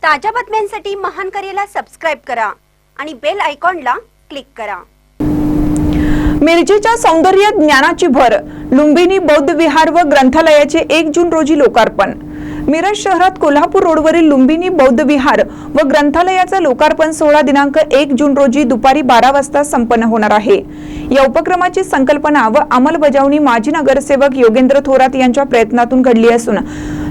ताज्या बातम्यांसाठी महान करेला सबस्क्राइब करा आणि बेल आयकॉनला क्लिक करा। मिरजेच्या सौंदर्य ज्ञानाची भर, लुंबिनी बौद्ध विहार व ग्रंथालयाचे 1 जून रोजी लोकार्पण। मिरज शहरात कोल्हापूर रोडवरील लुंबिनी बौद्ध विहार व ग्रंथालयाचा लोकार्पण सोहळा दिनांक 1 जून रोजी दुपारी 12 वाजता संपन्न होणार आहे। या उपक्रमाची संकल्पना व अंमलबजावणी माजी नगरसेवक योगेंद्र थोरात यांच्या प्रयत्नातून घडली असून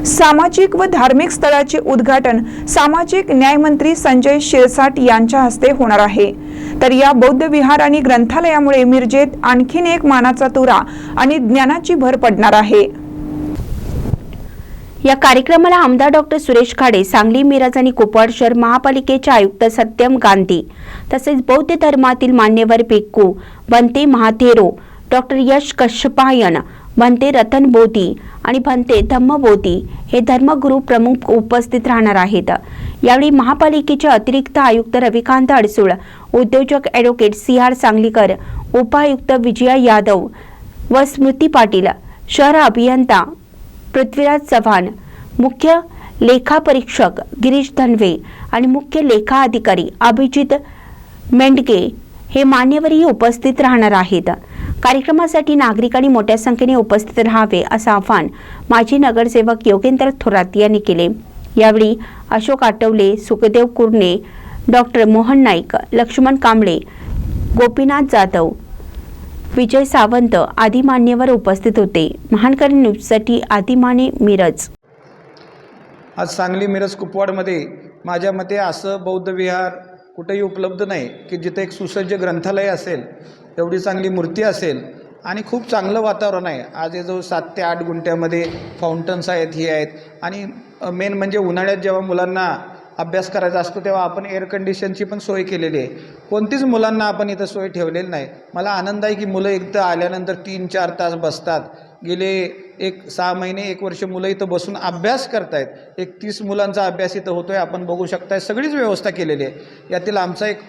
सामाजिक व धार्मिक स्थळाचे उद्घाटन सामाजिक न्याय मंत्री संजय शिरसाट यांच्या हस्ते होणार आहे। तर या बौद्ध विहार आणि ग्रंथालयामुळे मिरजेत आणखीन एक मानाचा तुरा आणि ज्ञानाची भर पडणार आहे। या कार्यक्रमाला आमदार डॉक्टर सुरेश खाडे, सांगली, मिरज आणि कुपवाड शहर महापालिकेचे आयुक्त सत्यम गांधी तसेच बौद्ध धर्मातील मान्यवर भिक्खू भंते महाथेरो, डॉक्टर यश कश्यपायन, भंते रतन बोधी आणि भंते धम्मबोधी हे धर्मगुरू प्रमुख उपस्थित राहणार आहेत। यावेळी महापालिकेचे अतिरिक्त आयुक्त रविकांत अडसूळ, उद्योजक ॲडव्होकेट CR सांगलीकर, उपायुक्त विजया यादव व स्मृती पाटील, शहर अभियंता पृथ्वीराज चव्हाण, मुख्य लेखापरीक्षक गिरीश धनवे आणि मुख्य लेखा अधिकारी अभिजित मेंढगे हे मान्यवरही उपस्थित राहणार आहेत। कार्यक्रमासाठी नागरिकांनी मोठ्या संख्येने उपस्थित राहावे असं आवाहन माजी नगरसेवक योगेंद्र थोरात यांनी केले। यावेळी अशोक आठवले, सुखदेव कुरणे, डॉक्टर मोहन नाईक, लक्ष्मण कांबळे, गोपीनाथ जाधव, विजय सावंत आदी मान्यवर उपस्थित होते। महानकर न्यूजसाठी आदिमाने, मिरज। आज सांगली, मिरज, कुपवाडमध्ये माझ्या मते असं बौद्ध विहार कुठेही उपलब्ध नाही की जिथे एक सुसज्ज ग्रंथालय असेल, एवढी चांगली मूर्ती असेल आणि खूप चांगलं वातावरण आहे। आज हे जो 7 ते 8 गुंठ्यामध्ये फाउंटन्स आहेत, हे आहेत आणि मेन म्हणजे उन्हाळ्यात जेव्हा मुलांना अभ्यास करायचा असतो तेव्हा आपण एअर कंडिशनची पण सोय केलेली आहे। कोणतीच मुलांना आपण इथं सोय ठेवलेली नाही। मला आनंद आहे की मुलं इथं आल्यानंतर 3-4 तास बसतात। गेले 6 महिने 1 वर्ष मुलं इथं बसून अभ्यास करतायत। 30 मुलांचा अभ्यास इथं होतोय, आपण बघू शकताय। सगळीच व्यवस्था केलेली आहे। यातील आमचा एक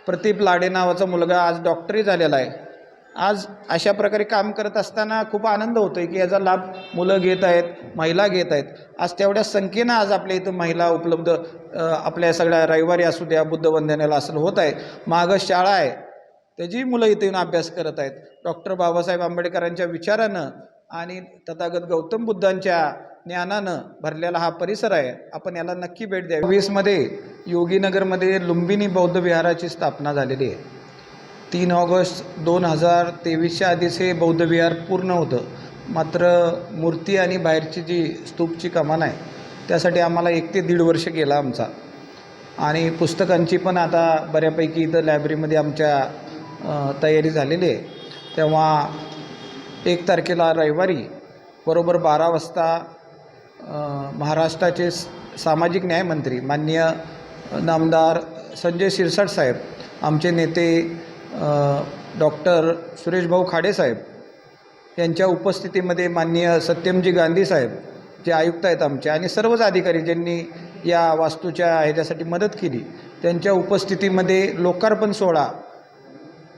प्रदीप लाडे नावाचा मुलगा आज डॉक्टरी झालेला आहे। आज अशा प्रकारे काम करत असताना खूप आनंद होतोय की याचा लाभ मुलं घेत आहेत, महिला घेत आहेत। आज तेवढ्या संख्येनं आज आपल्या इथं महिला उपलब्ध आपल्या सगळ्या रविवारी असू द्या, बुद्ध वंदनेला असं होत आहे। मागं शाळा आहे, त्याची मुलं इथे येऊन अभ्यास करत आहेत। डॉक्टर बाबासाहेब आंबेडकरांच्या विचारानं आणि तथागत गौतम बुद्धांच्या ज्ञानानं भरलेला हा परिसर आहे। आपण याला नक्की भेट द्यावी। 2020मध्ये योगीनगरमध्ये लुंबिनी बौद्ध विहाराची स्थापना झालेली आहे। 3 ऑगस्ट 2023च्या आधीच हे बौद्ध विहार पूर्ण होतं। मात्र मूर्ती आणि बाहेरची जी स्तूपची कमान आहे त्यासाठी आम्हाला 1 ते 1.5 वर्ष गेला आमचा। आणि पुस्तकांची पण आता बऱ्यापैकी इथं लायब्ररीमध्ये आमच्या तयारी झालेली आहे। तेव्हा 1 तारखेला रविवारी बरोबर 12 वाजता महाराष्ट्राचे सामाजिक न्याय मंत्री माननीय नामदार संजय शिरसाट साहेब, आमचे नेते डॉक्टर सुरेश भाऊ खाडे साहेब यांच्या उपस्थितीमध्ये माननीय सत्यमजी गांधी साहेब जे आयुक्त आहेत आमचे आणि सर्वच अधिकारी ज्यांनी या वास्तूच्या ह्याच्यासाठी मदत केली, त्यांच्या उपस्थितीमध्ये लोकार्पण सोहळा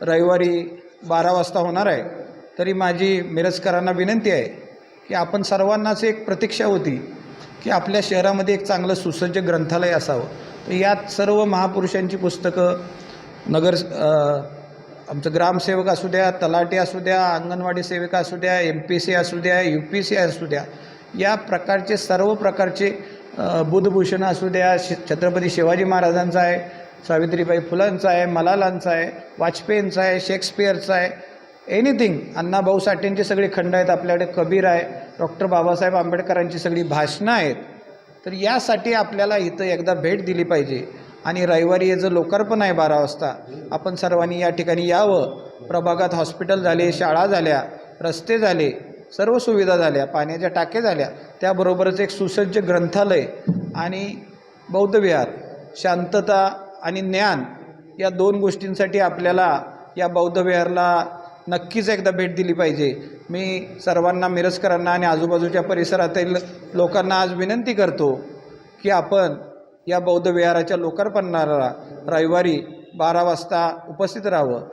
रविवारी 12 वाजता होणार आहे। तरी माझी मिरजकरांना विनंती आहे की आपण सर्वांनाच एक प्रतीक्षा होती की आपल्या शहरामध्ये एक चांगलं सुसज्ज ग्रंथालय असावं। तर यात सर्व महापुरुषांची पुस्तकं, आमचं ग्रामसेवक असू द्या, तलाठी असू द्या, अंगणवाडी सेविका असू द्या, MPC असू द्या, UPC असू द्या, या प्रकारचे सर्व प्रकारचे बुधभूषण असू द्या, छत्रपती शिवाजी महाराजांचा आहे, सावित्रीबाई फुलांचा आहे, मलालांचा आहे, वाजपेयींचा आहे, शेक्सपियरचा आहे, एनिथिंग, अण्णाभाऊ साठेंचे सगळे खंड आहेत आपल्याकडे, कबीर आहे, डॉक्टर बाबासाहेब आंबेडकरांची सगळी भाषणं आहेत। तर यासाठी आपल्याला इथं एकदा भेट दिली पाहिजे आणि रविवारी याचं लोकार्पण आहे 12 वाजता। आपण सर्वांनी या ठिकाणी यावं। प्रभागात हॉस्पिटल झाले, शाळा झाल्या, रस्ते झाले, सर्व सुविधा झाल्या, पाण्याच्या टाक्या झाल्या, त्याबरोबरच एक सुसज्ज ग्रंथालय आणि बौद्ध विहार, शांतता आणि ज्ञान या 2 गोष्टींसाठी आपल्याला या बौद्ध विहारला नक्कीच एकदा भेट दिली पाहिजे। मी सर्वांना, मिरजकरांना आणि आजूबाजूच्या परिसरातील लोकांना आज विनंती करतो की आपण या बौद्ध विहाराच्या लोकार्पणाला रविवारी 12 वाजता उपस्थित राहावं।